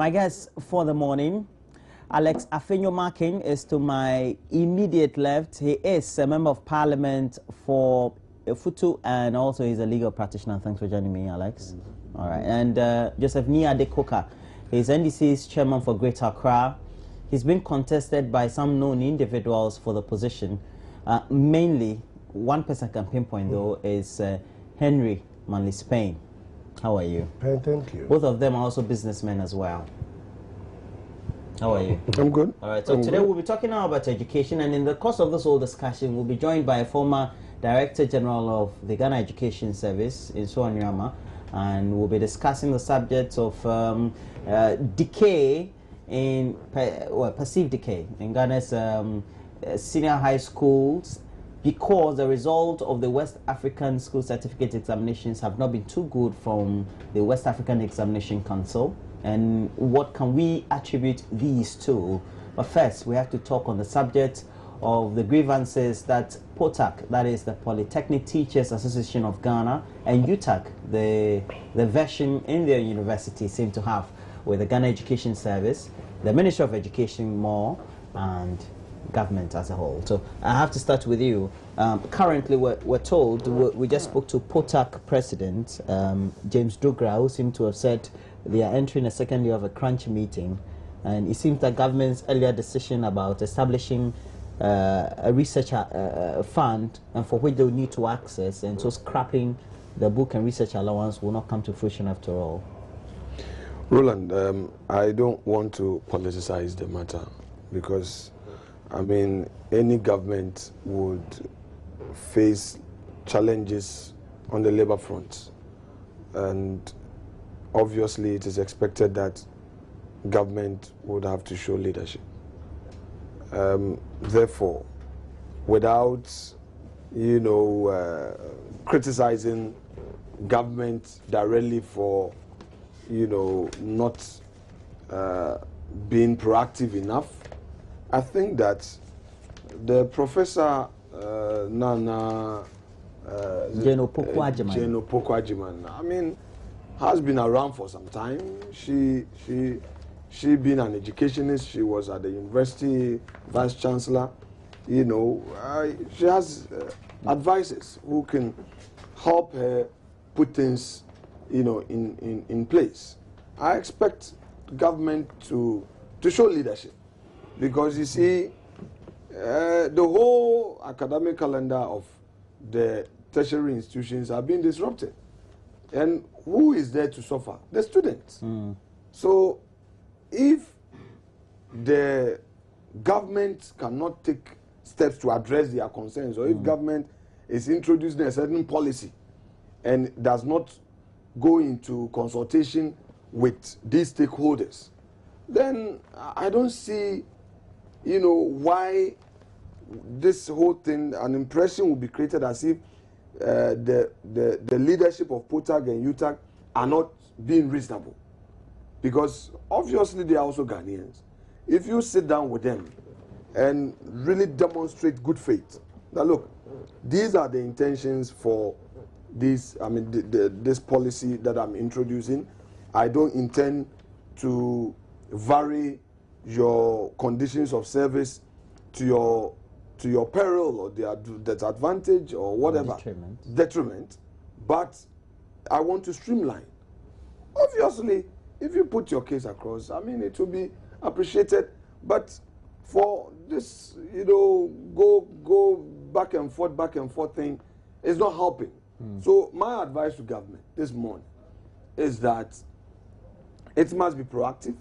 My guest for the morning, Alex Afenyo Marking, is to my immediate left. He is a member of parliament for Futu and also he's a legal practitioner. Thanks for joining me, Alex. All right. And Joseph Nia Adekoka, he's NDC's chairman for Greater Accra. He's been contested by some known individuals for the position. Mainly, one person can pinpoint though is Henry Manley Spain. How are you? Thank you. Both of them are also businessmen as well. How are you? I'm good. All right, so today we'll be talking now about education, and in the course of this whole discussion, we'll be joined by a former Director General of the Ghana Education Service in Suanyama, and we'll be discussing the subject of decay in, perceived decay in Ghana's senior high schools, because the result of the West African School Certificate examinations have not been too good from the West African Examination Council. And what can we attribute these to? But first, we have to talk on the subject of the grievances that POTAC, that is the Polytechnic Teachers Association of Ghana, and UTAC, the version in their university, seem to have with the Ghana Education Service, the Ministry of Education more, and government as a whole. So I have to start with you. Currently, we're told, we just spoke to POTAC President James Dogra, who seemed to have said they are entering a second year of a crunch meeting, and it seems that government's earlier decision about establishing a research fund, and for which they will need to access, and so scrapping the book and research allowance will not come to fruition after all. Roland, I don't want to politicize the matter, because I mean, any government would face challenges on the labor front, and obviously it is expected that government would have to show leadership. Therefore, without, criticizing government directly for, not being proactive enough, I think that the Professor Nana Jane Opoku-Agyeman, I mean, has been around for some time. She been an educationist. She was at the university vice chancellor. She has advisors who can help her put things, in place. I expect government to show leadership, because you see, the whole academic calendar of the tertiary institutions are being disrupted. And who is there to suffer? The students. So if the government cannot take steps to address their concerns, or if government is introducing a certain policy and does not go into consultation with these stakeholders, then I don't see, why this whole thing, an impression will be created as if the leadership of POTAC and UTAC are not being reasonable, because obviously they are also Ghanaians. If you sit down with them and really demonstrate good faith, that look, these are the intentions for this, this policy that I'm introducing. I don't intend to vary your conditions of service to your peril or their disadvantage or whatever, detriment, but I want to streamline. Obviously, if you put your case across, it will be appreciated, but for this, go back and forth thing is not helping. So my advice to government this morning is that it must be proactive.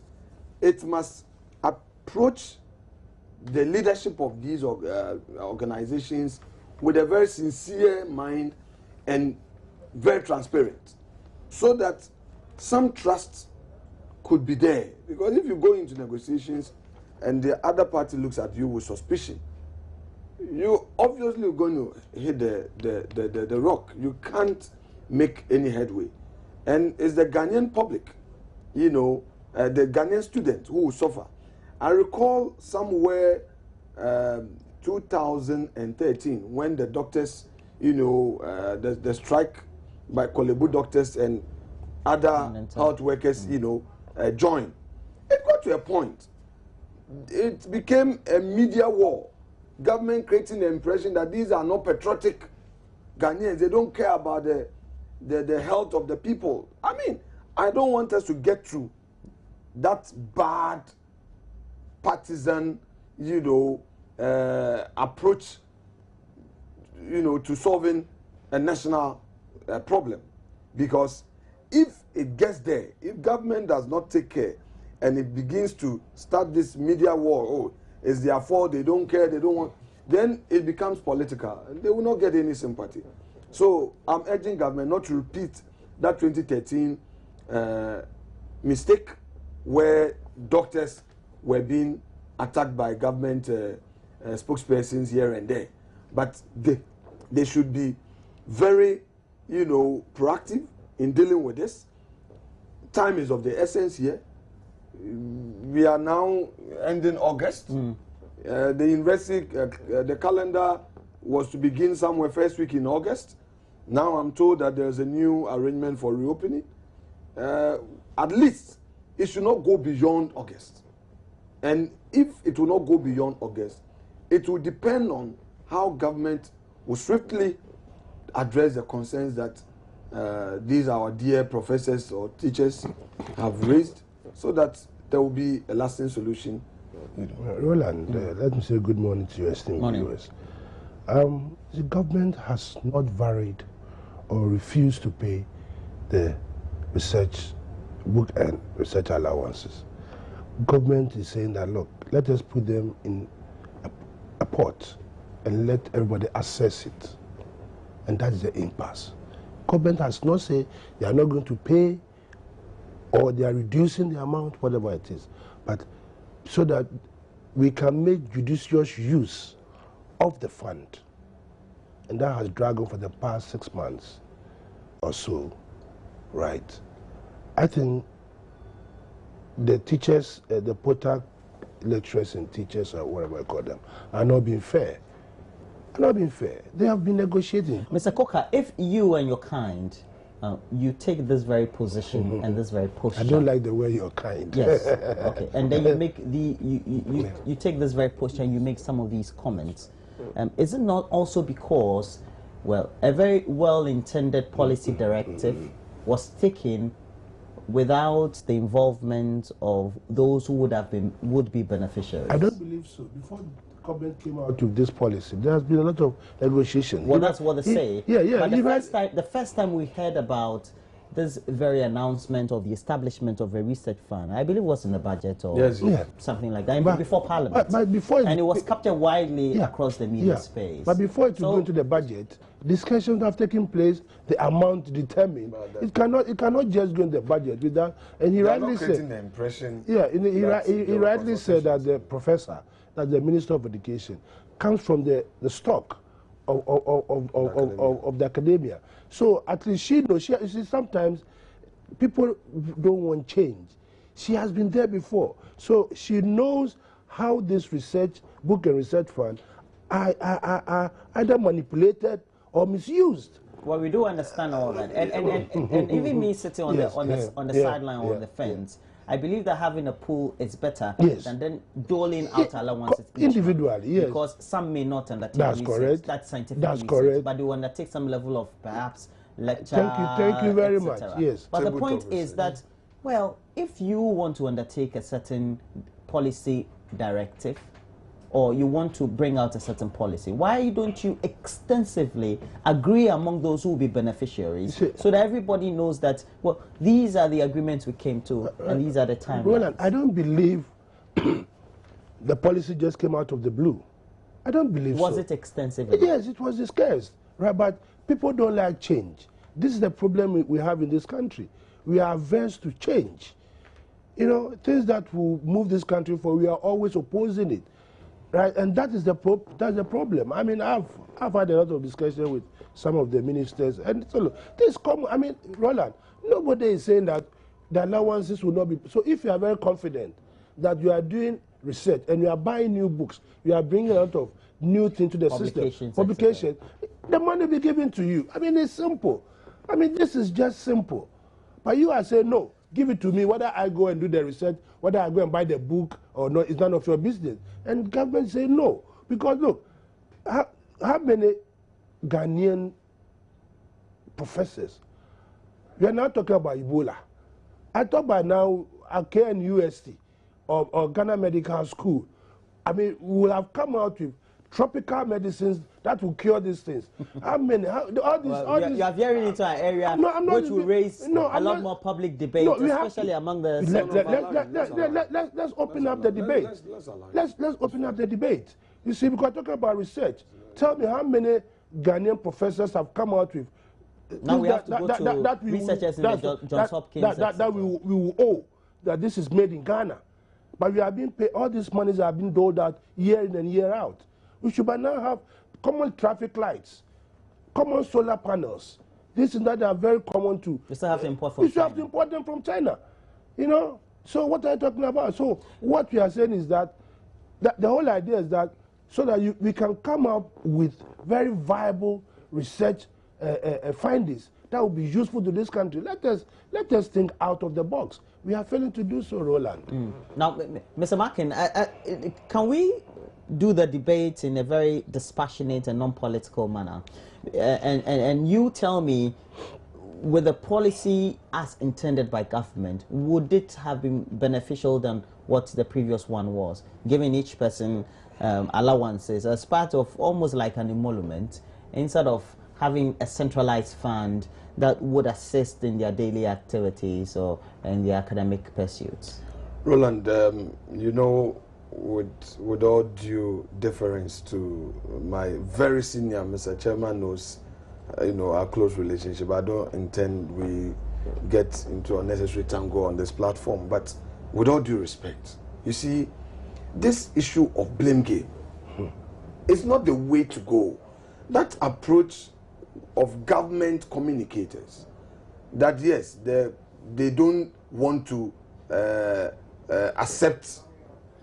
It must approach the leadership of these organizations with a very sincere mind and very transparent, so that some trust could be there. Because if you go into negotiations and the other party looks at you with suspicion, you obviously are going to hit the rock. You can't make any headway. And it's the Ghanaian public, the Ghanaian students who will suffer. I recall somewhere 2013 when the doctors, the strike by Kolebu doctors and other health workers, joined. It got to a point. It became a media war. Government creating the impression that these are not patriotic Ghanaians. They don't care about the health of the people. I mean, I don't want us to get through that bad partisan, approach, to solving a national problem. Because if it gets there, if government does not take care and it begins to start this media war, oh, it's their fault, they don't care, they don't want, then it becomes political and they will not get any sympathy. So I'm urging government not to repeat that 2013 mistake where doctors were being attacked by government spokespersons here and there. But they should be very, proactive in dealing with this. Time is of the essence here. We are now ending August. The university, the calendar was to begin somewhere first week in August. Now I'm told that there's a new arrangement for reopening. At least it should not go beyond August. And if it will not go beyond August, it will depend on how government will swiftly address the concerns that these our dear professors or teachers have raised, so that there will be a lasting solution. Roland, let me say good morning to your esteemed viewers. The government has not varied or refused to pay the research book and research allowances. Government is saying that, look, let us put them in a pot and let everybody assess it. And that is the impasse. Government has not said they are not going to pay or they are reducing the amount, whatever it is, but so that we can make judicious use of the fund. And that has dragged on for the past 6 months or so, right? I think the teachers, the POTA lecturers and teachers, or whatever I call them, are not being fair. Are not being fair. They have been negotiating. Mr. Coker, if you and your kind, you take this very position and this very posture. I don't like the way you're kind. Yes. Okay. And then you make you take this very posture and you make some of these comments. Is it not also because, well, a very well-intended policy directive was taken without the involvement of those who would be beneficiaries? I don't believe so. Before the government came out with this policy, there has been a lot of negotiation. Well, that's what they say. Yeah. But the first time we heard about this very announcement of the establishment of a research fund, I believe it was in the budget or something like that, before Parliament. But before and it was captured widely across the media space. But before it will go into the budget, discussions have taken place, the amount determined. It cannot just go in the budget without. And he rightly said, the impression. Yeah, he rightly said that the professor, that the Minister of Education, comes from the stock of the academia. So at least she knows. You see, sometimes people don't want change. She has been there before, so she knows how this research book and research fund are either manipulated or misused. Well, we do understand all that, and even me sitting on the sideline or on the fence, I believe that having a pool is better than then doling out allowances individually. Because some may not undertake That's research. correct. That's scientific That's research, correct. but they will undertake some level of perhaps lecture. Thank you very much. Yes. But the point is that, well, if you want to undertake a certain policy directive, or you want to bring out a certain policy, why don't you extensively agree among those who will be beneficiaries so that everybody knows that, well, these are the agreements we came to and these are the timelines? Roland, I don't believe the policy just came out of the blue. I don't believe Was it extensive enough? Yes, it was discussed, right? But people don't like change. This is the problem we have in this country. We are averse to change. You know, things that will move this country forward, we are always opposing it. Right, and that is the problem. I mean, I've had a lot of discussion with some of the ministers, and so this common. I mean, Roland, nobody is saying that the allowances will not be. So if you are very confident that you are doing research and you are buying new books, you are bringing a lot of new things to the system, publication, the money will be given to you. I mean, it's simple. I mean, this is just simple. But you are saying no. give it to me. Whether I go and do the research, whether I go and buy the book or not, it's none of your business. And government say no. Because look, how many Ghanaian professors? We are not talking about Ebola. I talk about now KNUST or Ghana Medical School. I mean, we will have come out with tropical medicines that will cure these things. How many? You are veering into an area which will raise a lot more public debate, especially among the. Let's open up the debate. Let's open up the debate. You see, because talking about research, tell me how many Ghanaian professors have come out with. Now we have to go to researchers in the Johns Hopkins. That we will owe that this is made in Ghana, but we are being paid. All these monies are being doled out year in and year out. We should by now have common traffic lights, common solar panels. This and that are very common too. We still have to import from China. We still have to import them from China. You know? So what are you talking about? So what we are saying is that the whole idea is that so that we can come up with very viable research findings that will be useful to this country. Let us think out of the box. We are failing to do so, Roland. Now, Mr. Markin, can we do the debate in a very dispassionate and non-political manner? And you tell me, with the policy as intended by government, would it have been beneficial than what the previous one was, giving each person allowances as part of almost like an emolument, instead of having a centralized fund that would assist in their daily activities or in their academic pursuits? Roland, you know, with all due deference to my very senior Mr. Chairman knows, you know, our close relationship. I don't intend we get into unnecessary tango on this platform, but with all due respect, you see, this issue of blame game is not the way to go. That approach of government communicators, that yes, they don't want to accept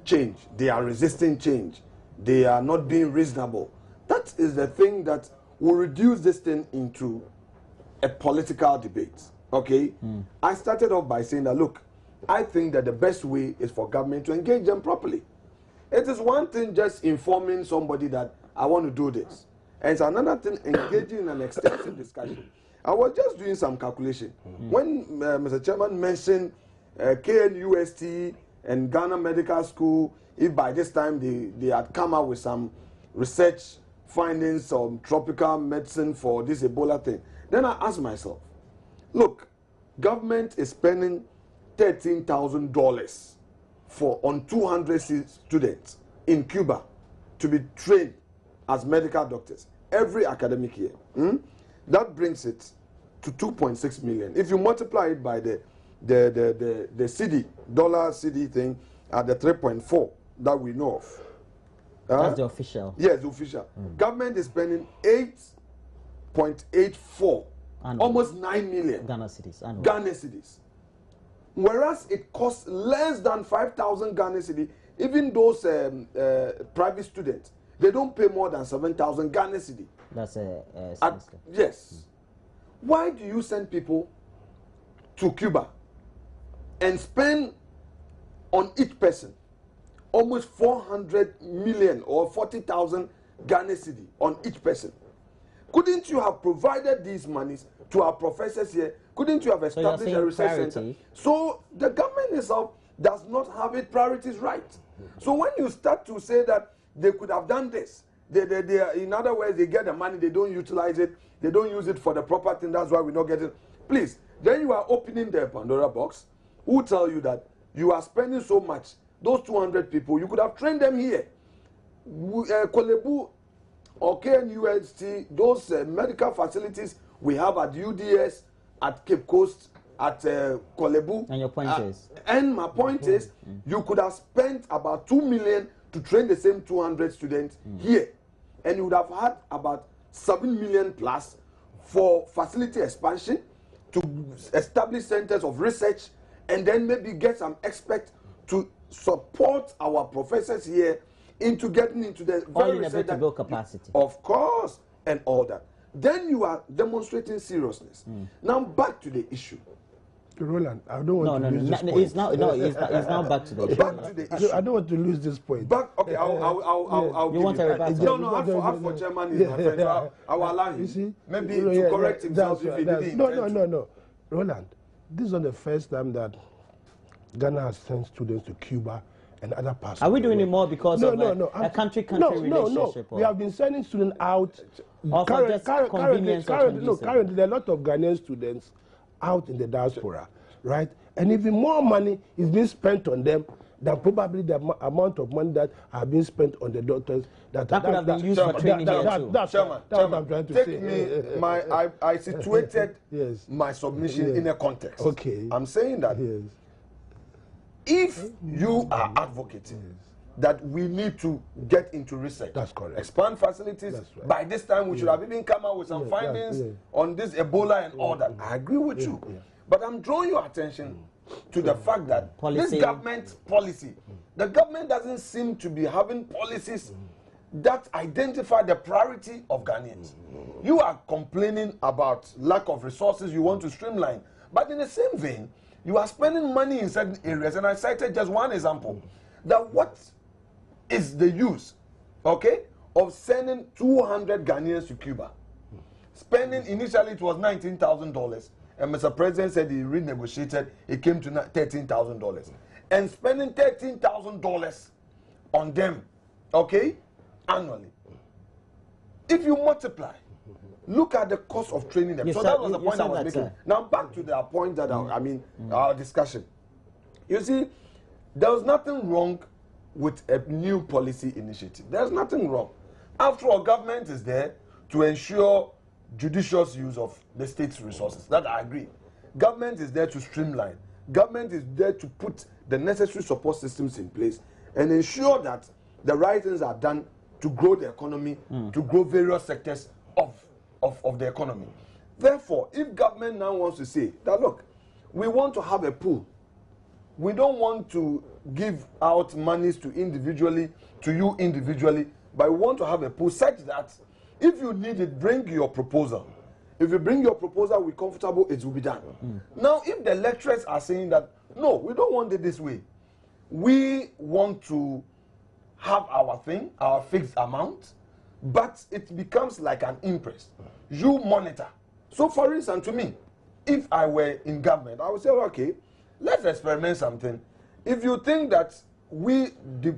change, they are resisting change, they are not being reasonable. That is the thing that will reduce this thing into a political debate. Okay? I started off by saying that, look, I think that the best way is for government to engage them properly. It is one thing just informing somebody that I want to do this, and it's another thing engaging in an extensive discussion. I was just doing some calculation. When Mr. Chairman mentioned KNUST and Ghana Medical School, if by this time they had come out with some research findings on tropical medicine for this Ebola thing, then I asked myself, look, government is spending $13,000 on 200 students in Cuba to be trained as medical doctors every academic year. That brings it to 2.6 million. If you multiply it by the CD, dollar CD thing at the 3.4 that we know of. That's the official. Yes, the official. Government is spending 8.84, almost 9 million Ghana cedis. Ghana cedis. Whereas it costs less than 5,000 Ghana cedis, even those private students, they don't pay more than 7,000 Ghana cedis. That's a yes. Why do you send people to Cuba and spend on each person almost 400 million or 40,000 Ghana cedi on each person? Couldn't you have provided these monies to our professors here? Couldn't you have established a research center? So the government itself does not have its priorities right. So when you start to say that they could have done this, in other words, they get the money, they don't utilize it, they don't use it for the proper thing, that's why we're not getting it. Please, then you are opening the Pandora box. Who tell you that you are spending so much? Those 200 people, you could have trained them here. Kolebu or KNUST, those medical facilities we have at UDS, at Cape Coast, at Kolebu. And your point is? And my point is, you could have spent about 2 million to train the same 200 students here. And you would have had about 7 million plus for facility expansion, to establish centers of research, and then maybe get some experts to support our professors here into getting into the very research to build capacity. Of course, and all that. Then you are demonstrating seriousness. Now back to the issue. Roland, I don't want to lose this point. It's now back to the issue. Back to the issue. I don't want to lose this point. Okay, I'll you want a rebuttal? No, for chairman is my friend, so I'll allow him. You see? Maybe to correct himself if he didn't. No. Roland, this is not the first time that Ghana has sent students to Cuba and other parts. Are we doing it more because of a country-country relationship? We have been sending students out. Currently, currently, there are a lot of Ghanaian students out in the diaspora, right? And even more money is being spent on them than probably the amount of money that are being spent on the doctors. That could have been used for training here too. That's what I'm trying to say. I situated my submission in a context. Okay. I'm saying that if you are advocating that we need to get into research, that's correct, expand facilities, right. By this time we should have even come out with some findings on this Ebola and all that. I agree with you. But I'm drawing your attention to the fact that this government policy, the government doesn't seem to be having policies that identify the priority of Ghanaians. You are complaining about lack of resources, you want to streamline, but in the same vein, you are spending money in certain areas, and I cited just one example, that what is the use, of sending 200 Ghanaians to Cuba? Spending, initially it was $19,000, and Mr. President said he renegotiated, it came to $13,000. And spending $13,000 on them, annually. If you multiply, look at the cost of training them. So that was the point I was making. Now back to the point that our discussion. You see, there was nothing wrong with a new policy initiative. There's nothing wrong. After all, government is there to ensure judicious use of the state's resources. That I agree. Government is there to streamline. Government is there to put the necessary support systems in place and ensure that the right things are done to grow the economy, to grow various sectors of the economy. Therefore, if government now wants to say that, look, we want to have a pool, we don't want to give out monies to you individually, but we want to have a pool such that if you need it, bring your proposal. If you bring your proposal, we're comfortable, it will be done. Now, if the lecturers are saying that, no, we don't want it this way, we want to have our thing, our fixed amount, but it becomes like an interest. You monitor. So, for instance, to me, if I were in government, I would say, okay, let's experiment something. If you think that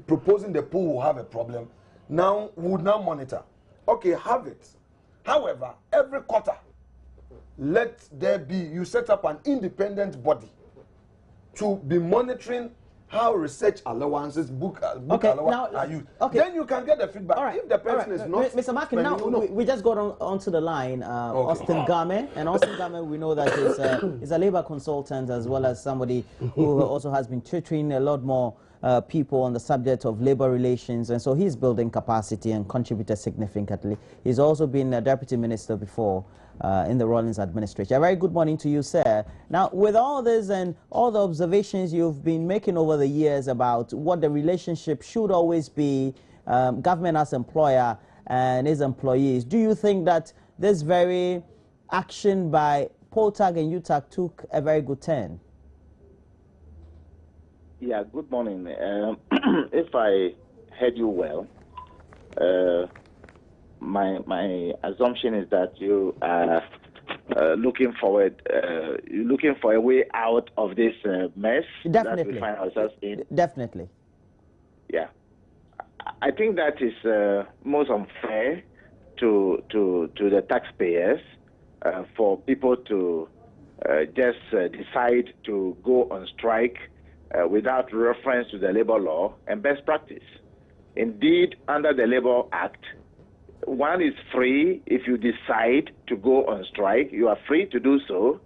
proposing the pool will have a problem, now we would now monitor. Okay, have it. However, every quarter, let there be, you set up an independent body to be monitoring how research allowances, book allowances are used. Then you can get the feedback. If the person is not... Mr. Markin, now we just got onto the line, Austin Game. And Austin Game, we know that is a labor consultant as well as somebody who also has been tutoring a lot more people on the subject of labor relations, and so he's building capacity and contributed significantly. He's also been a deputy minister before in the Rawlings administration. A very good morning to you, sir. Now, with all this and all the observations you've been making over the years about what the relationship should always be, government as employer and its employees, do you think that this very action by POTAG and UTAG took a very good turn? Yeah, good morning. If I heard you well, my assumption is that you are looking forward, you're looking for a way out of this mess that we find ourselves in. Definitely. Yeah, I think that is most unfair to the taxpayers for people to just decide to go on strike without reference to the labor law and best practice. Indeed, under the Labor Act, one is free. If you decide to go on strike, you are free to do so,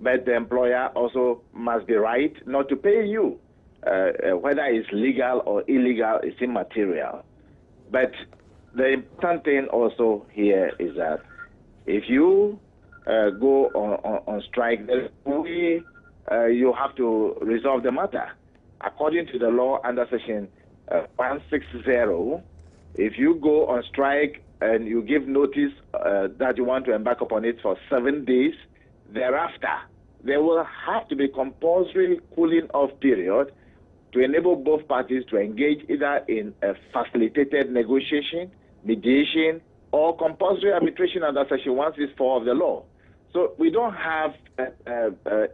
but the employer also must be right not to pay you. Whether it's legal or illegal is immaterial. But the important thing also here is that if you go on strike, you have to resolve the matter. According to the law under Section 160, if you go on strike and you give notice that you want to embark upon it for 7 days, thereafter, there will have to be compulsory cooling off period to enable both parties to engage either in a facilitated negotiation, mediation, or compulsory arbitration under Section 164 of the law. So we don't have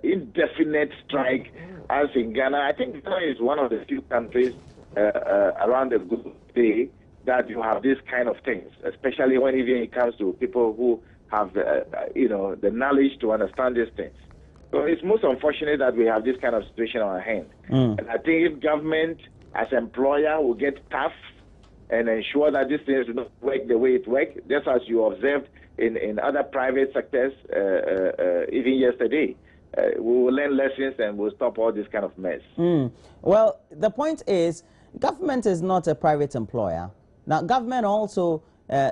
indefinite strike as in Ghana. I think Ghana is one of the few countries around the globe today that you have these kind of things, especially when even it comes to people who have the knowledge to understand these things. So it's most unfortunate that we have this kind of situation on our hand. And I think if government as employer will get tough and ensure that these things do not work the way it works, just as you observed in other private sectors even yesterday, we will learn lessons and we'll stop all this kind of mess. Well, the point is, government is not a private employer. Now, government also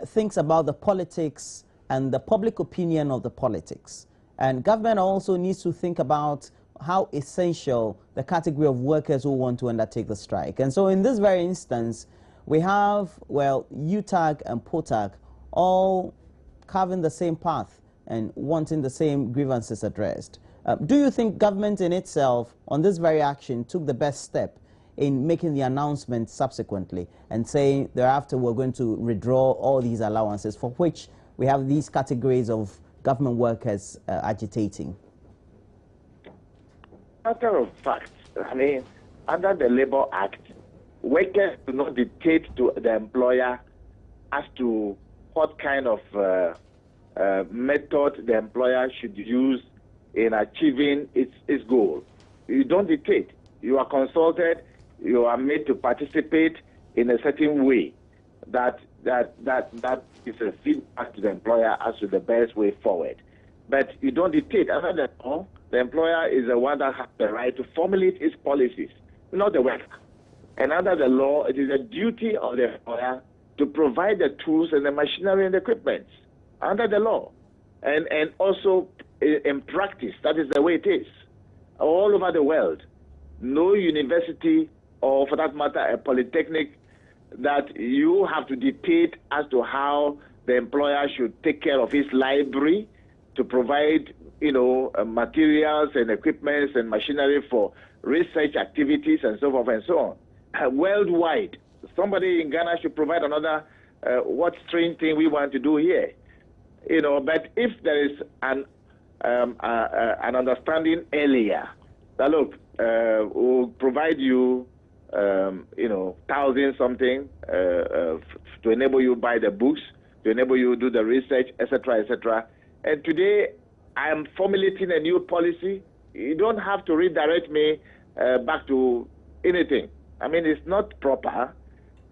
thinks about the politics and the public opinion of the politics. And government also needs to think about how essential the category of workers who want to undertake the strike. And so in this very instance, we have, well, UTAG and POTAG all carving the same path and wanting the same grievances addressed. Do you think government in itself, on this very action, took the best step in making the announcement subsequently and saying thereafter we're going to withdraw all these allowances, for which we have these categories of government workers agitating? Matter of fact, I mean, under the Labour Act, workers do not dictate to the employer as to what kind of method the employer should use in achieving its goal. You don't dictate. You are consulted. You are made to participate in a certain way. That is a feedback to the employer as to the best way forward. But you don't dictate. Under the law, the employer is the one that has the right to formulate its policies, not the worker. And under the law, it is a duty of the employer to provide the tools and the machinery and the equipment under the law. And also in practice, that is the way it is. All over the world, no university, or for that matter, a polytechnic, that you have to dictate as to how the employer should take care of his library to provide, materials and equipment and machinery for research activities and so forth and so on. Worldwide, somebody in Ghana should provide another what strange thing we want to do here. But if there is an understanding earlier that, look, we'll provide you, 1,000 something to enable you buy the books, to enable you do the research, etc., etc. And today, I am formulating a new policy. You don't have to redirect me back to anything. I mean, it's not proper.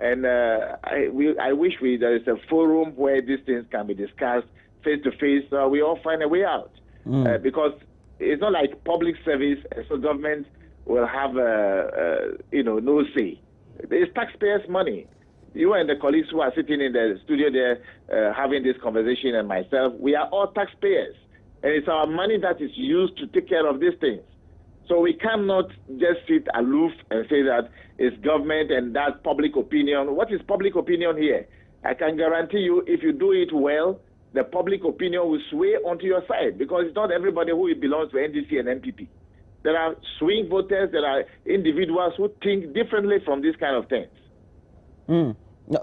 And I wish there is a forum where these things can be discussed face to face, so we all find a way out. Because it's not like public service, so government will have no say. It's taxpayers' money. You and the colleagues who are sitting in the studio there having this conversation, and myself, we are all taxpayers. And it's our money that is used to take care of these things. So we cannot just sit aloof and say that it's government and that's public opinion. What is public opinion here? I can guarantee you, if you do it well, the public opinion will sway onto your side, because it's not everybody who belongs to NDC and NPP. There are swing voters, there are individuals who think differently from these kind of things.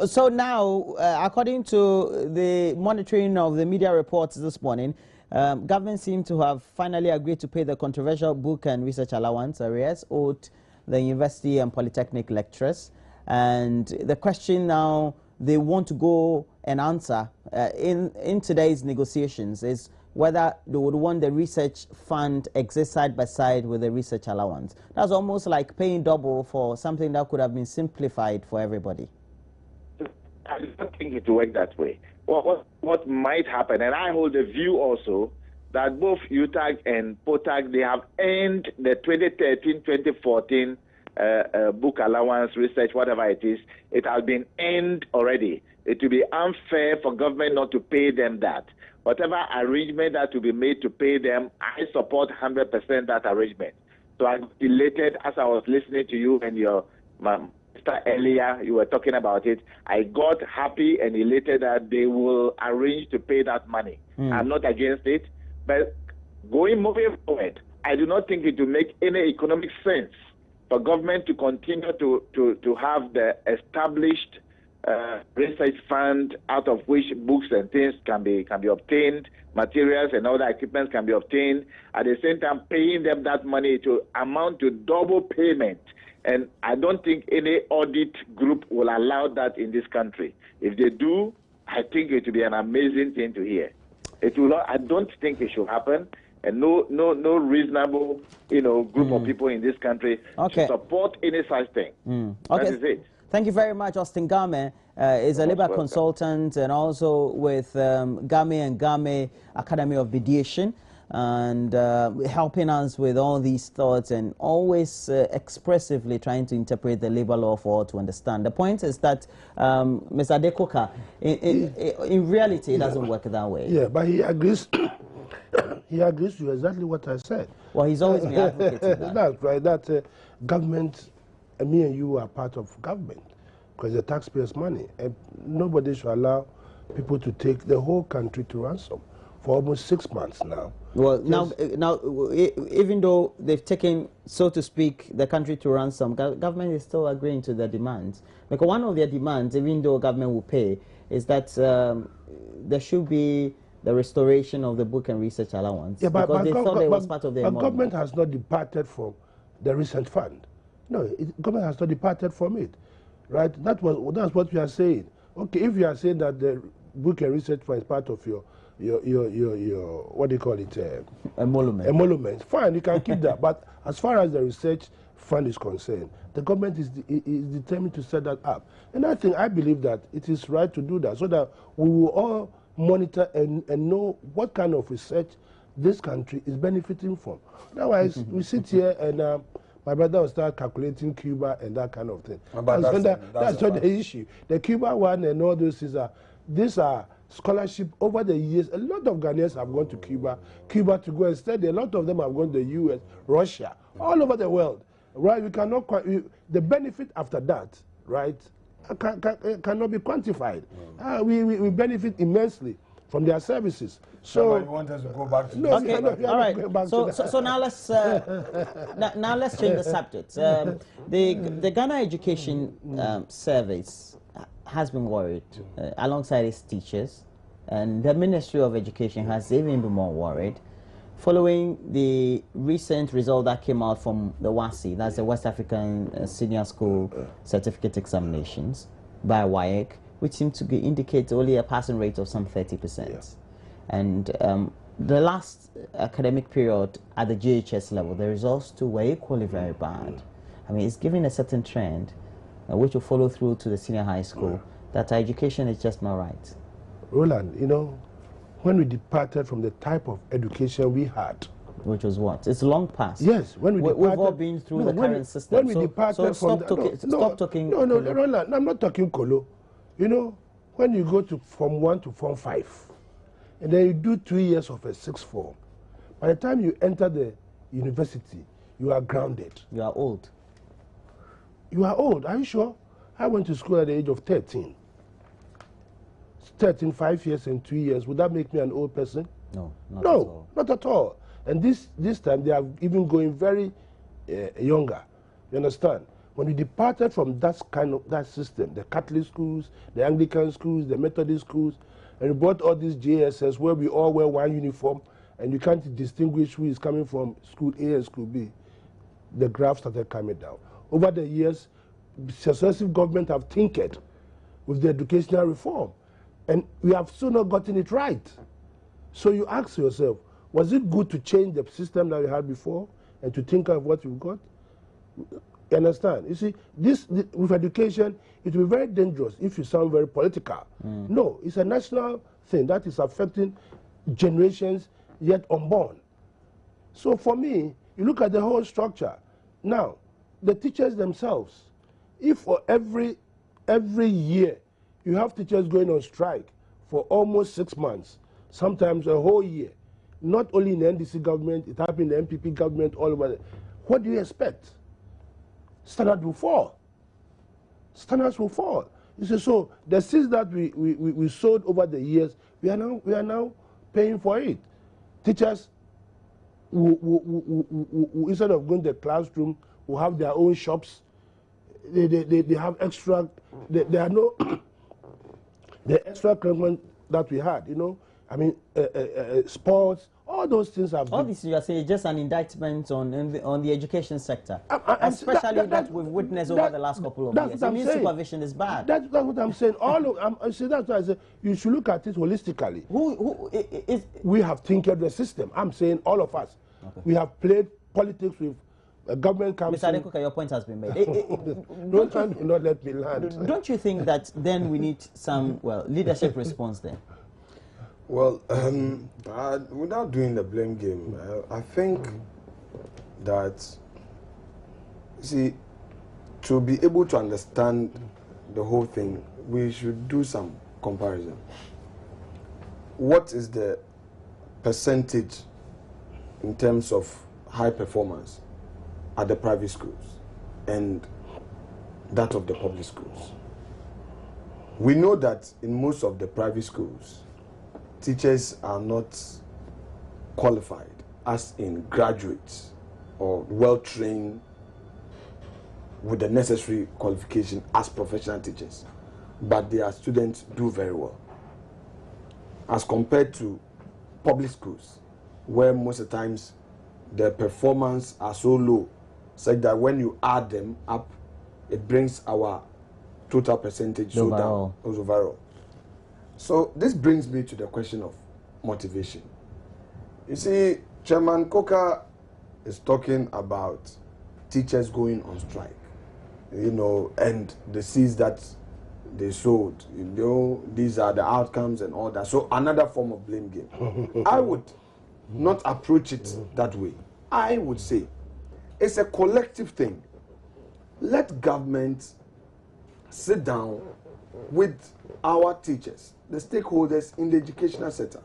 So now, according to the monitoring of the media reports this morning, government seemed to have finally agreed to pay the controversial book and research allowance arrears owed the university and polytechnic lecturers. And the question now they want to go and answer in today's negotiations is whether they would want the research fund exist side by side with the research allowance. That's almost like paying double for something that could have been simplified for everybody. I don't think it will work that way. What might happen, and I hold the view also, that both UTAG and POTAG, they have earned the 2013-2014 book allowance, research, whatever it is. It has been earned already. It will be unfair for government not to pay them that. Whatever arrangement that will be made to pay them, I support 100% that arrangement. So I'm elated as I was listening to you and your Mr. earlier, you were talking about it. I got happy and elated that they will arrange to pay that money. I'm not against it, but moving forward, I do not think it will make any economic sense for government to continue to have the established research fund out of which books and things can be obtained, materials and other equipment can be obtained. At the same time, paying them that money to amount to double payment. And I don't think any audit group will allow that in this country. If they do, I think it will be an amazing thing to hear. It will not, I don't think it should happen. And no reasonable, group of people in this country to support any such thing. Okay. That is it. Thank you very much, Austin Game. Is a labor consultant and also with Game and Game Academy of Mediation, and helping us with all these thoughts and always expressively trying to interpret the labor law for all to understand. The point is that, Mr. Adekoka, in reality, it doesn't work that way. Yeah, but he agrees. He agrees to exactly what I said. Well, he's always been advocating that. That's right. That government, me and you are part of government because the taxpayers' money, and nobody should allow people to take the whole country to ransom for almost 6 months now. Well, now, even though they've taken, so to speak, the country to ransom, government is still agreeing to their demands. Because one of their demands, even though government will pay, is that there should be the restoration of the book and research allowance. Yeah, because they thought it was part of their But government has not departed from the recent fund. No, government has not departed from it, right? That's what we are saying. Okay, if you are saying that the book and research fund is part of your what do you call it? Emolument. Fine, you can keep that. But as far as the research fund is concerned, the government is determined to set that up. And I believe that it is right to do that so that we will all monitor and know what kind of research this country is benefiting from. Otherwise, we sit here and my brother will start calculating Cuba and that kind of thing. But that's not the issue. The Cuba one and all those these are scholarship over the years. A lot of Ghanaians have gone to Cuba to go and study. A lot of them have gone to the US, Russia, all over the world. Right? We cannot the benefit after that, right? Cannot be quantified. We benefit immensely from their services. So you want us to go back to okay, all right. So now let's now let's change the subject. The Ghana Education Service has been worried alongside its teachers, and the Ministry of Education has even been more worried following the recent result that came out from the WASSCE, that's the West African Senior School Certificate Examinations by WAEC, which seemed to indicate only a passing rate of some 30%. Yeah. And the last academic period at the GHS level, the results too were equally very bad. I mean, it's giving a certain trend which will follow through to the senior high school, that our education is just not right. Roland, when we departed from the type of education we had, which was what? It's long past. Yes, when we've all been through the current system. When we departed from stop talking. No, Roland, I'm not talking colo. When you go from 1 to Form 5, and then you do 2 years of a 6th form, by the time you enter the university, you are grounded. You are old. You are old. Are you sure? I went to school at the age of 13. 13, 5 years and 2 years. Would that make me an old person? No, not at all. Not at all. And this time they are even going very younger. You understand? When we departed from that system, the Catholic schools, the Anglican schools, the Methodist schools, and we brought all these JSS where we all wear one uniform, and you can't distinguish who is coming from school A and school B, the graph started coming down. Over the years, successive governments have tinkered with the educational reform, and we have still not gotten it right. So you ask yourself, was it good to change the system that we had before and to think of what we've got? You understand? You see, this with education, it will be very dangerous if you sound very political. No, it's a national thing that is affecting generations yet unborn. So for me, you look at the whole structure. Now, the teachers themselves, if for every year you have teachers going on strike for almost 6 months, sometimes a whole year, not only in the NDC government, it happened in the MPP government, all over. What do you expect? Standards will fall. Standards will fall. You see, so the seeds that we sowed over the years, we are now paying for it. Teachers, who instead of going to the classroom, will have their own shops. They have extra. There are no the extra curriculum that we had. You know, I mean, sports. All those things have. All this you are saying is just an indictment on the education sector, especially that we've witnessed over the last couple of years. Immune supervision is bad. That's what I'm saying. That's why I say you should look at it holistically. We have tinkered the system. I'm saying all of us. Okay. We have played politics with government council. Mr. Adekoka, your point has been made. Do not let me land. Don't you think that then we need some leadership response then? Well, without doing the blame game, I think that, see, to be able to understand the whole thing, we should do some comparison. What is the percentage in terms of high performance at the private schools and that of the public schools? We know that in most of the private schools, teachers are not qualified as in graduates or well-trained with the necessary qualification as professional teachers, but their students do very well. As compared to public schools, where most of the times their performance are so low, such that when you add them up, it brings our total percentage so down overall. So this brings me to the question of motivation. You see, Chairman Coker is talking about teachers going on strike, you know, and the seeds that they sowed, you know, these are the outcomes and all that. So another form of blame game. I would not approach it that way. I would say it's a collective thing. Let government sit down with our teachers, the stakeholders in the educational sector.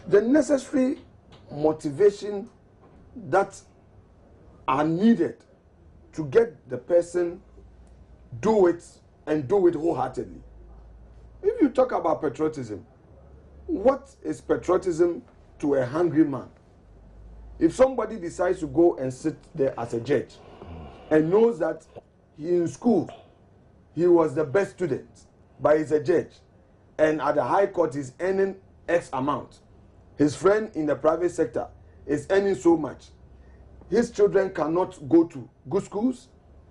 The necessary motivation that are needed to get the person do it and do it wholeheartedly. If you talk about patriotism, what is patriotism to a hungry man? If somebody decides to go and sit there as a judge and knows that in school he was the best student, but he's a judge, and at the high court he's earning X amount, his friend in the private sector is earning so much, his children cannot go to good schools,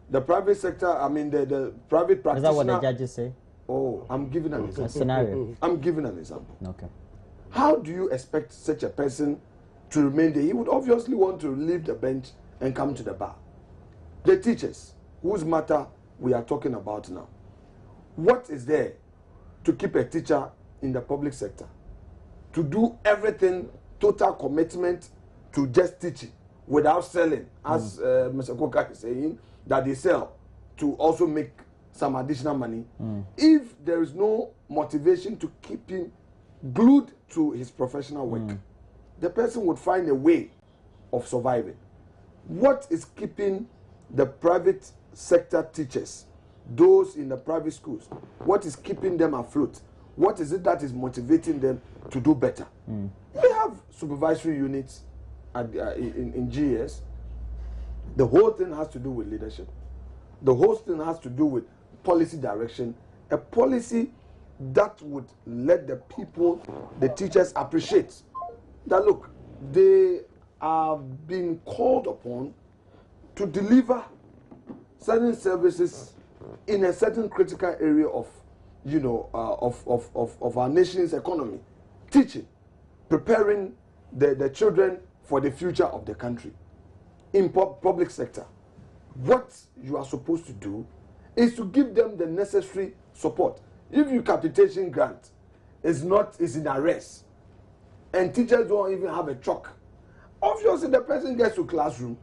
the private sector, I mean the private practitioner. Is that what the judges say? Oh, I'm giving an example. A scenario. I'm giving an example. Okay. How do you expect such a person to remain there? He would obviously want to leave the bench and come to the bar. The teachers, whose matter we are talking about now, what is there to keep a teacher in the public sector? To do everything, total commitment to just teaching without selling, as Mr. Koka is saying, that they sell to also make some additional money. If there is no motivation to keep him glued to his professional work, the person would find a way of surviving. What is keeping the private sector teachers, those in the private schools, what is keeping them afloat? What is it that is motivating them to do better? We have supervisory units at, in GS. The whole thing has to do with leadership. The whole thing has to do with policy direction, a policy that would let the people, the teachers, appreciate that, look, they are being called upon to deliver certain services in a certain critical area of, you know, of our nation's economy. Teaching, preparing the children for the future of the country. In public sector, what you are supposed to do is to give them the necessary support. If your capitation grant is in arrest, and teachers don't even have a chalk, obviously the person gets to classroom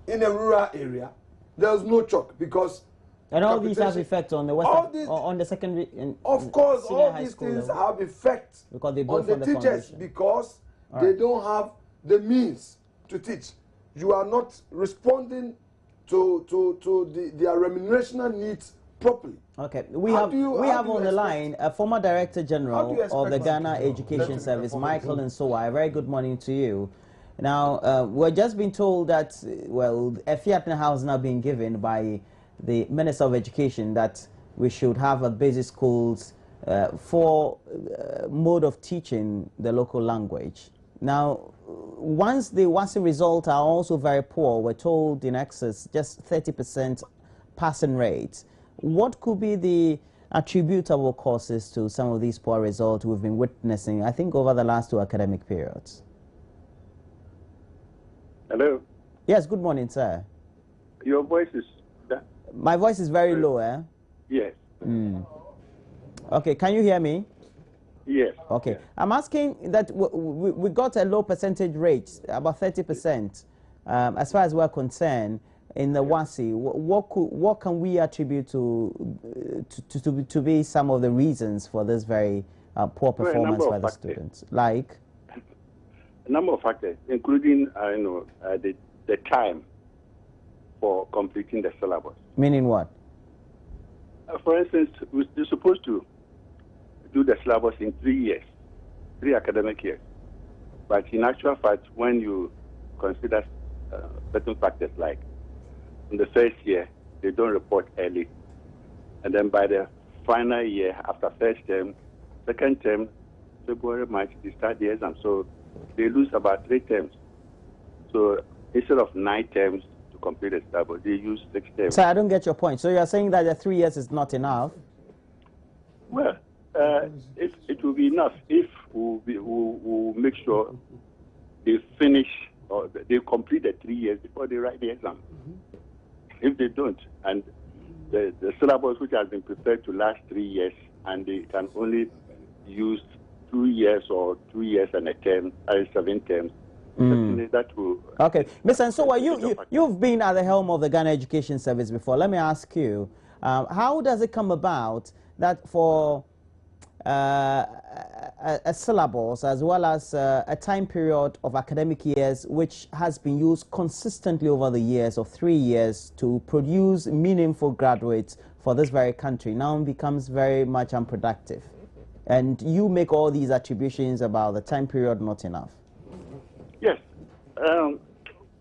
in a rural area, there's no chalk because. And all these have effect on the on the secondary. Of course, all these things have effect on the teachers because they don't have the means to teach. You are not responding to their remunerational needs properly. Okay, we have on the line a former Director General of the Ghana Education Service, Michael Nsowa. A very good morning to you. Now, we're just being told that, well, a fiat now has now been given by the Minister of Education that we should have a basic schools for mode of teaching the local language. Now, once the WASSCE results are also very poor, we're told in excess just 30% passing rate. What could be the attributable causes to some of these poor results we've been witnessing, I think, over the last 2 academic periods? Hello? Yes, good morning, sir. Your voice is... My voice is very low, eh? Yes. Okay, can you hear me? Yes. Okay. I'm asking that we got a low percentage rate, about 30%, as far as we're concerned, in the WASSCE. What can we attribute to be some of the reasons for this very poor performance by the students? Like? A number of factors, including the time for completing the syllabus. Meaning what? For instance, we're supposed to do the syllabus in 3 years, 3 academic years. But in actual fact, when you consider certain factors like in the first year, they don't report early. And then by the final year, after first term, second term, February, March, they start the exam. So they lose about 3 terms. So instead of 9 terms to complete the syllabus, they use 6 terms. So I don't get your point. So you're saying that the 3 years is not enough? Well, it will be enough if we'll make sure they finish or they complete the 3 years before they write the exam. If they don't, and the syllabus which has been prepared to last 3 years, and they can only use 2 years or 2 years and a term, 7 terms, that will... Okay. Mr. Nsowa, you've been at the helm of the Ghana Education Service before. Let me ask you, how does it come about that for a syllabus as well as a time period of academic years which has been used consistently over the years of 3 years to produce meaningful graduates for this very country now becomes very much unproductive? And you make all these attributions about the time period not enough. Yes.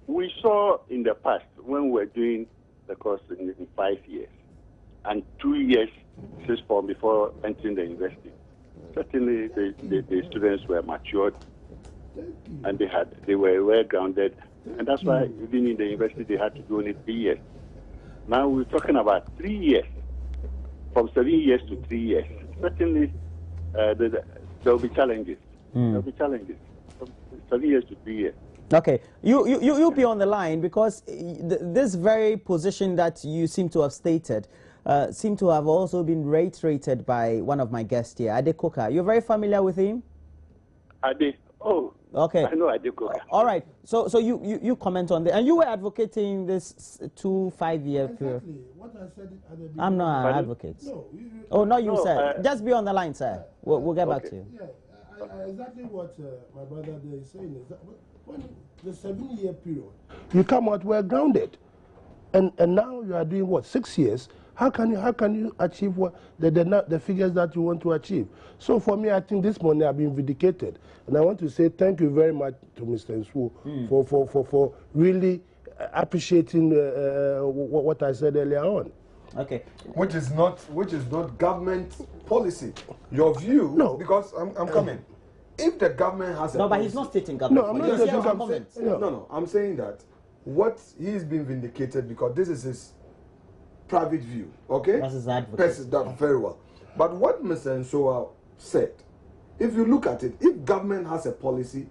We saw in the past when we were doing the course in 5 years and 2 years sixth form before entering the university. Certainly the students were matured and they were well grounded, and that's why even in the university they had to do only 3 years. Now we're talking about 3 years, from 7 years to 3 years. Certainly there will be challenges. There will be challenges from 7 years to 3 years. Okay, you'll be on the line because this very position that you seem to have stated seem to have also been reiterated by one of my guests here, Ade Koka. You're very familiar with him? Ade, oh, okay. I know Ade Koka. All right, so you comment on that, and you were advocating this 2 5-year period. Exactly. What I said at the beginning. I'm not an advocate. No. Oh, not you, sir. Just be on the line, sir. We'll get back to you. Yeah, exactly what my brother there is saying is that when the 7-year period, you come out well grounded, and now you are doing what, 6 years? How can you achieve what the figures that you want to achieve? So for me, I think this morning I've been vindicated, and I want to say thank you very much to Mr. Nsowo for really appreciating what I said earlier on. Okay. Which is not government policy. Your view, no, because I'm coming. If the government has no, but he's not stating government. No, I'm not stating government. No, I'm saying that what he's been vindicated because this is his private view, okay? That's his advocacy. That's very well. But what Mr. Nsowa said, if you look at it, if government has a policy,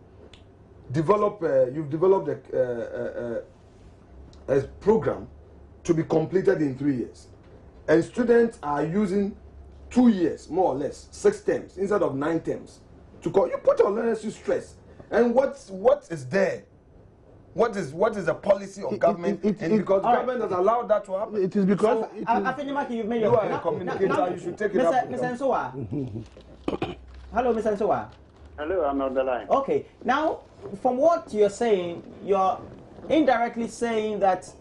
you've developed a program to be completed in 3 years, and students are using 2 years, more or less, 6 terms instead of 9 terms. You put your learners to stress, and what is there? What is the policy of government? Because government has allowed that to happen. It is because I think you've made you are a communicator. You should take it up. Mr. Nsowa. Hello, Mr. Nsowa. Hello, I'm on the line. Okay, now from what you're saying, you're indirectly saying that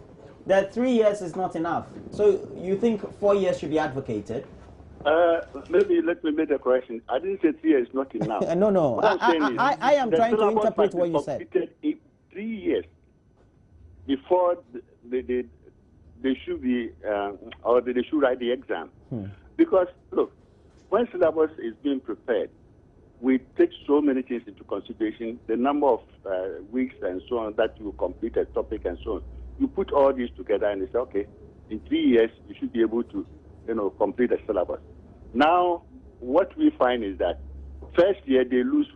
3 years is not enough. So you think 4 years should be advocated? Maybe let me make a correction. I didn't say 3 years is not enough. No. I am trying to interpret what you said. 3 years before they should be, or they should write the exam. Because, look, when syllabus is being prepared, we take so many things into consideration, the number of weeks and so on that you complete a topic and so on. You put all these together and you say, okay, in 3 years, you should be able to, complete the syllabus. Now, what we find is that first year, they lose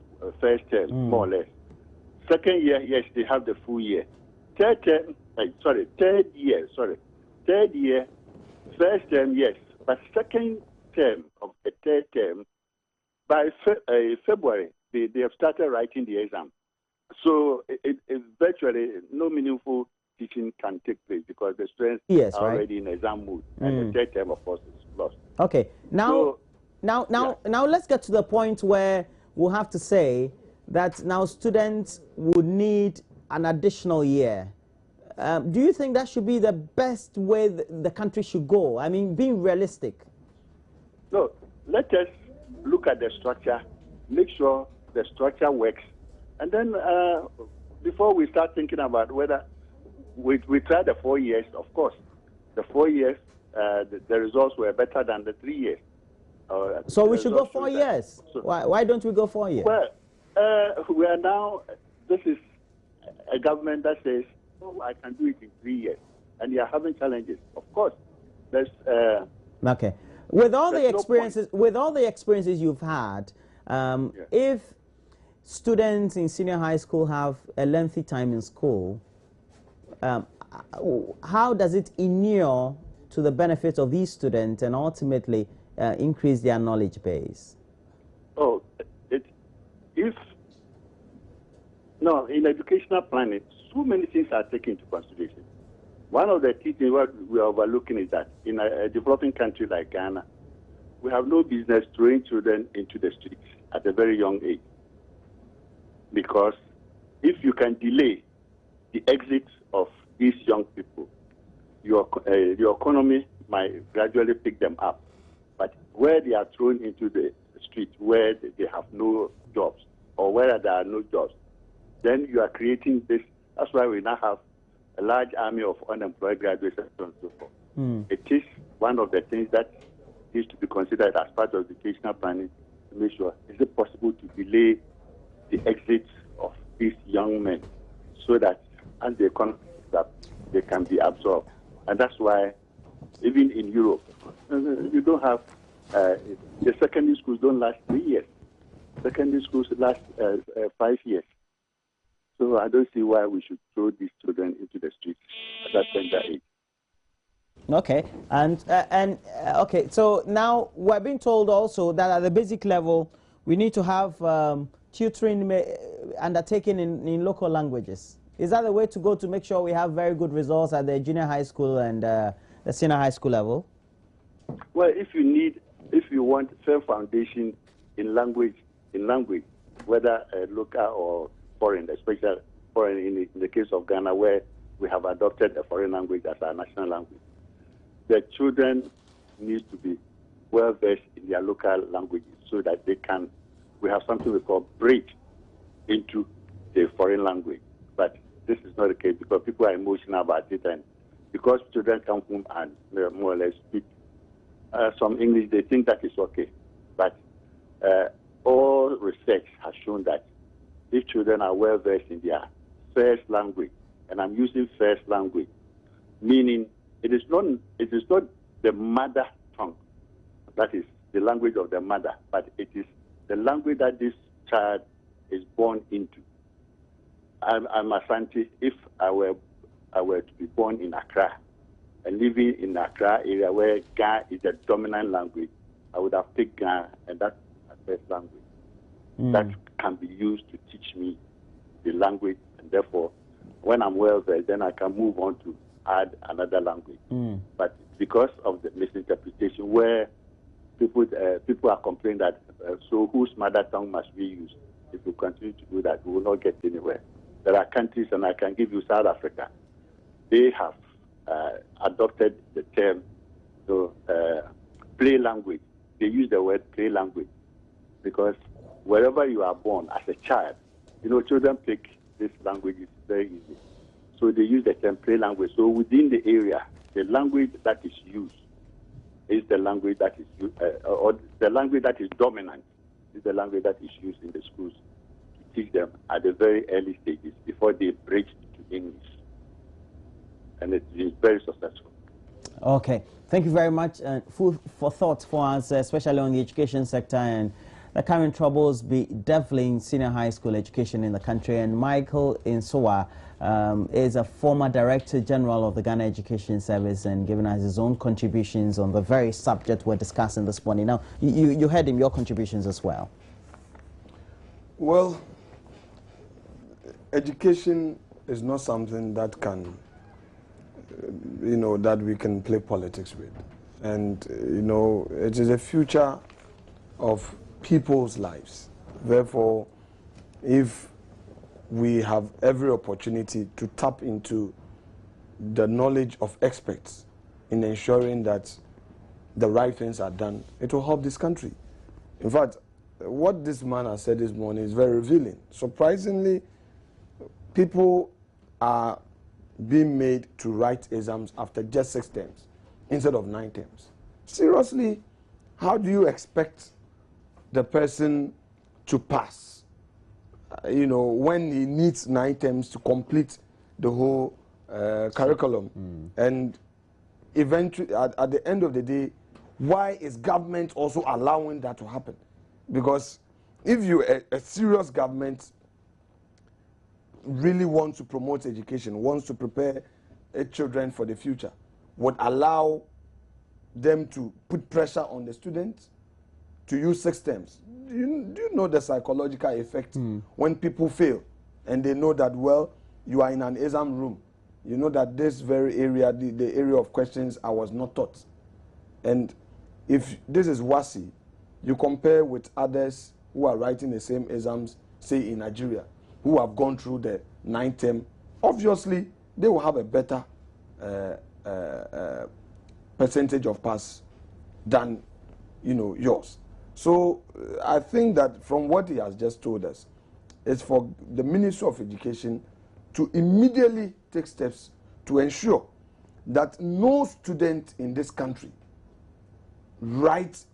first term, more or less. Second year, yes, they have the full year. Third year, first term, yes, but second term of the third term, by February, they have started writing the exam. So it virtually no meaningful teaching can take place because the students are already in exam mode, and the third term, of course, is lost. Okay, now let's get to the point where we'll have to say that now students would need an additional year. Do you think that should be the best way the country should go? I mean, being realistic. No, let us look at the structure, make sure the structure works, and then before we start thinking about whether we try the 4 years, of course, the 4 years, the results were better than the 3 years. So we should go 4 years. So, why don't we go 4 years? Well, we are now, this is a government that says, oh, I can do it in 3 years, and you are having challenges. Of course, there's okay. With all the experiences, you've had, if students in senior high school have a lengthy time in school, how does it inure to the benefit of these students and ultimately increase their knowledge base? Oh, in educational planning, so many things are taken into consideration. One of the key things we are overlooking is that in a developing country like Ghana, we have no business throwing children into the streets at a very young age. Because if you can delay the exit of these young people, your economy might gradually pick them up. But where they are thrown into the street, where they have no jobs, or where there are no jobs, then you are creating this. That's why we now have a large army of unemployed graduates and so on and so forth. It is one of the things that needs to be considered as part of educational planning to make sure, is it possible to delay the exit of these young men so that as the economy picks up, they can be absorbed. And that's why even in Europe, you don't have, the secondary schools don't last 3 years. Secondary schools last 5 years. So I don't see why we should throw these children into the streets at that tender age. Okay, and okay. So now we're being told also that at the basic level, we need to have tutoring undertaken in local languages. Is that the way to go to make sure we have very good results at the junior high school and the senior high school level? Well, if you want firm foundation in language, whether local or foreign, especially foreign in the case of Ghana, where we have adopted a foreign language as our national language, the children need to be well versed in their local languages so that we have something we call bridge into the foreign language. But this is not the case because people are emotional about it, and because children come home and more or less speak some English, they think that is okay. But all research has shown that if children are well versed in their first language, and I'm using first language, meaning it is not the mother tongue, that is the language of the mother, but it is the language that this child is born into. I'm Asante. If I were to be born in Accra and living in Accra area where Ga is the dominant language, I would have picked Ga, and that's my first language. That can be used to teach me the language, and therefore, when I'm well versed, then I can move on to add another language. But because of the misinterpretation, where people are complaining that so whose mother tongue must we use? If we continue to do that, we will not get anywhere. There are countries, and I can give you South Africa. They have adopted the term play language. They use the word play language because wherever you are born as a child, children pick this language is very easy. So they use the template language. So within the area, the language that is used is the language that is used, or the language that is dominant is the language that is used in the schools to teach them at the very early stages before they bridge to English. And it is very successful. Okay, thank you very much. Food for thought for us, especially on the education sector and the current troubles bedeviling senior high school education in the country. And Michael Insoa is a former Director General of the Ghana Education Service and giving us his own contributions on the very subject we're discussing this morning. Now, you heard him, your contributions as well. Well, education is not something that can, that we can play politics with. And, it is a future of people's lives. Therefore, if we have every opportunity to tap into the knowledge of experts in ensuring that the right things are done, it will help this country. In fact, what this man has said this morning is very revealing. Surprisingly, people are being made to write exams after just 6 terms instead of 9 terms. Seriously, how do you expect the person to pass, when he needs 9 terms to complete the whole curriculum? And eventually, at the end of the day, why is government also allowing that to happen? Because if you, a serious government, really wants to promote education, wants to prepare children for the future, would allow them to put pressure on the students to use 6 terms. Do you know the psychological effect when people fail and they know that, well, you are in an exam room, you know that this very area, the area of questions, I was not taught. And if this is WASI, you compare with others who are writing the same exams, say in Nigeria, who have gone through the 9th term, obviously they will have a better percentage of pass than yours. So I think that from what he has just told us, it's for the Ministry of Education to immediately take steps to ensure that no student in this country writes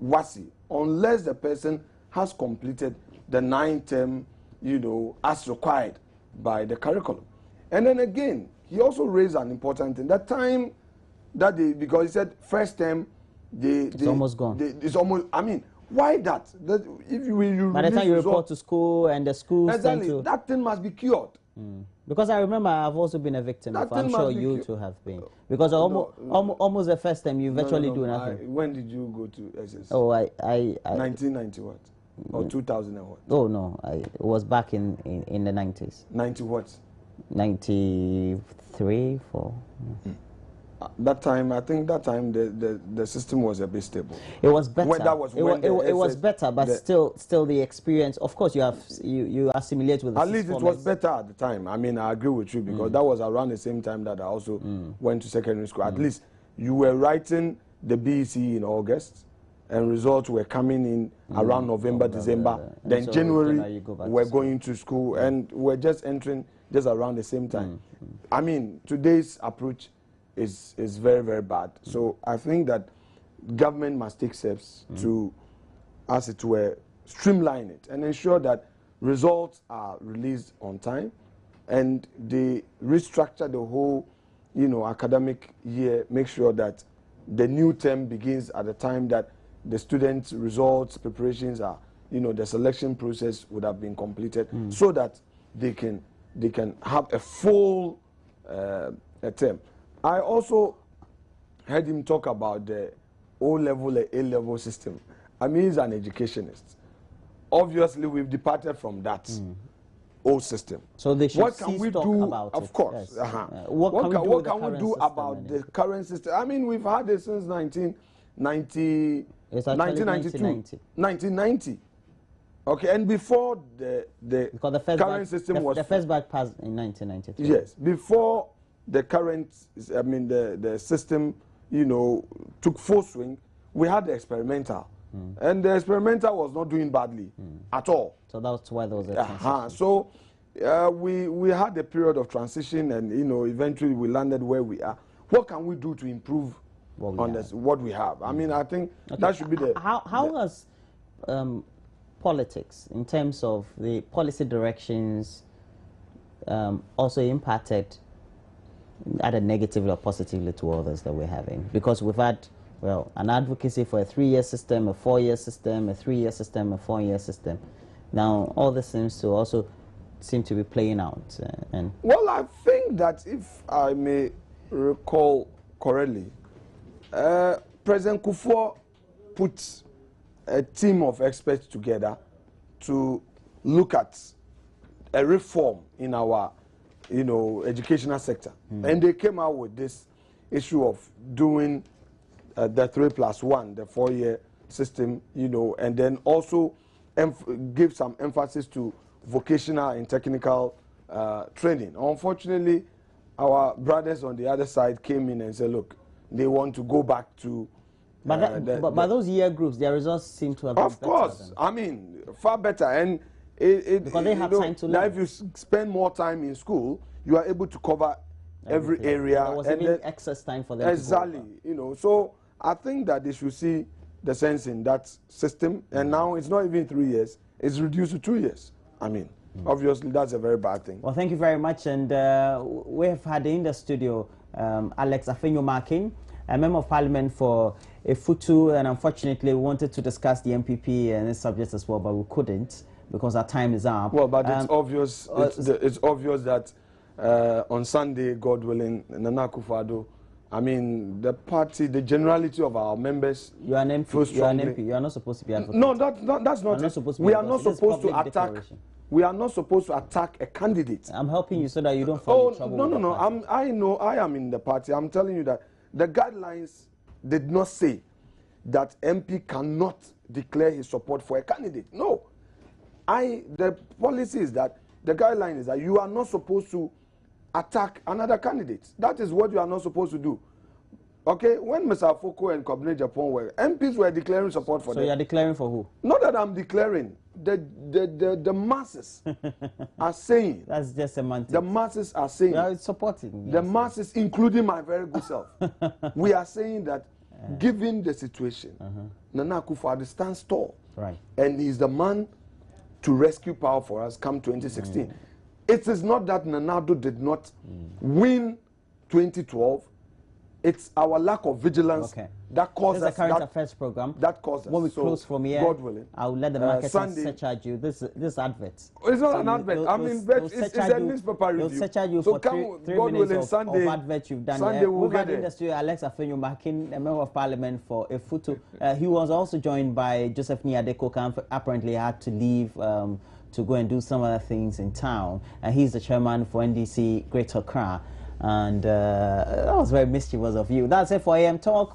WASI unless the person has completed the 9th term, as required by the curriculum. And then again, he also raised an important thing. That time that because he said first term, it's almost gone. It's almost. I mean, why that? If you by the time you report to school and the schools exactly, tend to, that thing must be cured. Because I remember I've also been a victim. I'm sure you too have been. Because almost the first time you virtually do nothing. When did you go to SS? Oh, I 1990 what? Or 2000 and what? Oh no, it was back in the 90s. 90 what? 93, 4. That time, I think that time the system was a bit stable. It was better. It was better, but still the experience. Of course, you assimilate with. At least it was better at the time. I mean, I agree with you because that was around the same time that I also went to secondary school. At least you were writing the BEC in August, and results were coming in around November, December. Then so January we're going to school, and we're just entering just around the same time. I mean, today's approach is very, very bad. So I think that government must take steps to, as it were, streamline it and ensure that results are released on time and they restructure the whole, academic year, make sure that the new term begins at the time that the students' results, preparations are, the selection process would have been completed so that they can have a full term. I also heard him talk about the O-level and A-level system. I mean, he's an educationist. Obviously, we've departed from that old system. So they should what can we do about of it? course. Yes. What can we do about the current system? I mean, we've had it since 1992. 1990. Okay, and before the current system was... The first batch passed in 1993. Yes, before the current, the system, took full swing, we had the experimental. And the experimental was not doing badly at all. So that's why there was a transition. So we had a period of transition, and eventually we landed where we are. What can we do to improve what we have? I mean, I think that should be the. How has politics, in terms of the policy directions, also impacted either negatively or positively to others that we're having? Because we've had, well, an advocacy for a 3-year system, a 4-year system, a 3-year system, a 4-year system. Now, all this seems to also seem to be playing out. Well, I think that if I may recall correctly, President Kufuor put a team of experts together to look at a reform in our, educational sector. And they came out with this issue of doing the 3+1, the 4-year system, and then also give some emphasis to vocational and technical training. Unfortunately, our brothers on the other side came in and said, look, they want to go back to... But those year groups, their results seem to have been Of course, I mean, far better. And because they have time to learn. Now, if you spend more time in school, you are able to cover every area. There was even excess time for them. Exactly, So I think that they should see the sense in that system. And now it's not even 3 years; it's reduced to 2 years. I mean, obviously that's a very bad thing. Well, thank you very much. And we have had in the studio Alex Afenyo-Markin, a member of Parliament for Efutu, and unfortunately we wanted to discuss the MPP and its subjects as well, but we couldn't because our time is up. Well, but it's obvious. It's obvious that on Sunday, God willing, Nana Akufo-Addo, I mean, the party, the generality of our members. You are an MP. You are an MP. You are not supposed to be advocating. No, that's not it. We are not supposed to attack. We are not supposed to attack a candidate. I'm helping you so that you don't fall in trouble. No. I know I am in the party. I'm telling you that the guidelines did not say that MP cannot declare his support for a candidate. No. The policy is that, the guideline is that you are not supposed to attack another candidate. That is what you are not supposed to do. Okay, when Mr. Afoko and Kobne Japan were, MPs were declaring support for them. So you are declaring for who? Not that I'm declaring. The masses are saying. That's just semantics. The masses are saying. They are supporting. The masses, including my very good self, we are saying that, given the situation, Nana Akufo-Addo stands tall. Right. And he's the man to rescue power for us come 2016. It is not that Nana Addo did not win 2012. It's our lack of vigilance that caused us. This is a current affairs program. That caused us. When we close from here, God willing, I'll let the marketers surcharge you. This advert. It's not an advert. I mean, it's a newspaper review. They'll surcharge you so for 3 minutes of advert you've done. Sunday we'll We've get had in the studio Alex Afenyo-Markin, a member of Parliament for Efutu. He was also joined by Joseph Niadekoka. Apparently, had to leave to go and do some other things in town. And he's the chairman for NDC Greater Accra. And that was very mischievous of you. That's it for AM Talk.